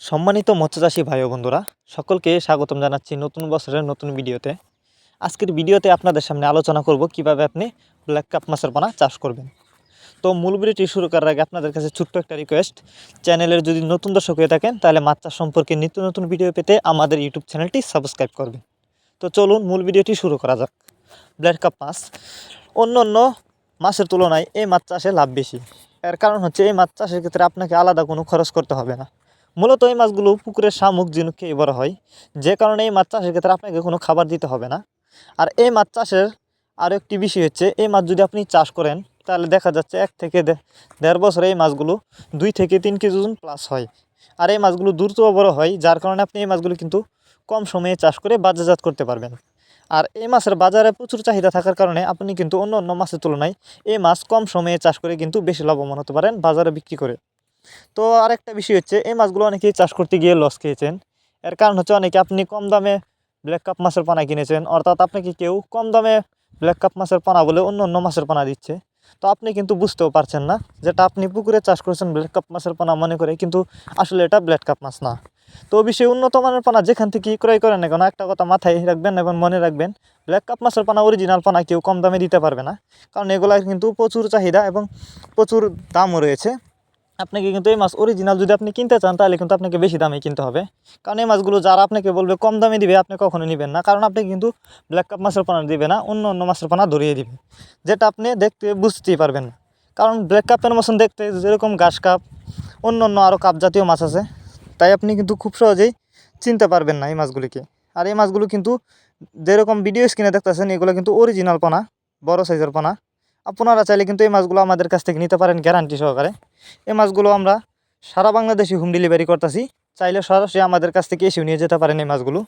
সম্মানিত মৎস্যচাষী ভাই ও বন্ধুরা, সকলকে স্বাগতম জানাচ্ছি নতুন বছরের নতুন ভিডিওতে। আজকের ভিডিওতে আপনাদের সামনে আলোচনা করব কিভাবে আপনি ব্ল্যাক কাপ মাছের পোনা চাষ করবেন। তো মূল ভিডিওটি শুরু করার আগে আপনাদের কাছে ছোট্ট একটা রিকোয়েস্ট, চ্যানেলের যদি নতুন দর্শক হয়ে থাকেন তাহলে মাছ চাষ সম্পর্কে নিত্য নতুন ভিডিও পেতে আমাদের ইউটিউব চ্যানেলটি সাবস্ক্রাইব করবেন। তো চলুন মূল ভিডিওটি শুরু করা যাক। ব্ল্যাক কাপ মাছ অন্য অন্য মাছের তুলনায় এই মাছ চাষে লাভ বেশি। এর কারণ হচ্ছে এই মাছ চাষের ক্ষেত্রে আপনাকে আলাদা কোনো খরচ করতে হবে না। মূলত এই মাছগুলো পুকুরের শামুক ঝিনুক খেয়ে বড় হয়, যে কারণে এই মাছ চাষের ক্ষেত্রে আপনাকে কোনো খাবার দিতে হবে না। আর এই মাছ চাষের আরও একটি বিষয় হচ্ছে, এই মাছ যদি আপনি চাষ করেন তাহলে দেখা যাচ্ছে 1 থেকে 1.5 বছরে এই মাছগুলো 2 থেকে 3 কেজি ওজন প্লাস হয়। আর এই মাছগুলো দ্রুত বড় হয়, যার কারণে আপনি এই মাছগুলো কিন্তু কম সময়ে চাষ করে বাজারজাত করতে পারবেন। আর এই মাছের বাজারে প্রচুর চাহিদা থাকার কারণে আপনি কিন্তু অন্য অন্য মাছের তুলনায় এই মাছ কম সময়ে চাষ করে কিন্তু বেশি লাভবান হতে পারেন বাজারে বিক্রি করে। তো আরেকটা বিষয় হচ্ছে, এই মাছগুলো অনেকেই চাষ করতে গিয়ে লস খেয়েছেন। এর কারণ হচ্ছে অনেকে আপনি কম দামে ব্ল্যাক কাপ মাছের পোনা কিনেছেন, অর্থাৎ আপনাকে কেউ কম দামে ব্ল্যাক কাপ মাছের পোনা বলে অন্য অন্য মাছের পোনা দিচ্ছে। তো আপনি কিন্তু বুঝতেও পারছেন না যেটা আপনি পুকুরে চাষ করেছেন ব্ল্যাক কাপ মাছের পোনা মনে করে, কিন্তু আসলে এটা ব্ল্যাক কাপ মাছ না। তো অবশ্যই উন্নত মানের পোনা যেখান থেকে ক্রয় করেন না কেন, একটা কথা মাথায় রাখবেন এবং মনে রাখবেন, ব্ল্যাক কাপ মাছের পোনা অরিজিনাল পোনা কেউ কম দামে দিতে পারবে না, কারণ এগুলার কিন্তু প্রচুর চাহিদা এবং প্রচুর দামও রয়েছে। আপনাকে কিন্তু এই মাছ অরিজিনাল যদি আপনি কিনতে চান তাহলে কিন্তু আপনাকে বেশি দামে কিনতে হবে, কারণ এই মাছগুলো যারা আপনাকে বলবে কম দামে দিবে আপনি কখনো নেবেন না, কারণ আপনি কিন্তু ব্ল্যাক কাপ মাছের পোনা দিবে না, অন্য অন্য মাছের পোনা ধরিয়ে দিবে, যেটা আপনি দেখতে বুঝতেই পারবেন না। কারণ ব্ল্যাক কাপের মতন দেখতে যেরকম ঘাস কাপ, অন্য অন্য আরও কাপ জাতীয় মাছ আছে, তাই আপনি কিন্তু খুব সহজেই চিনতে পারবেন না এই মাছগুলিকে। আর এই মাছগুলো কিন্তু যেরকম ভিডিও স্ক্রিনে দেখতেছেন, এগুলো কিন্তু অরিজিনাল পোনা, বড় সাইজের পোনা। আপনারা চাইলে কিন্তু এই মাছগুলো আমাদের কাছ থেকে নিতে পারেন গ্যারান্টি সহকারে। এই মাছগুলো আমরা সারা বাংলাদেশে হোম ডেলিভারি করতেছি, চাইলে সরাসরি আমাদের কাছ থেকে এসেও নিয়ে যেতে পারেন এই মাছগুলো।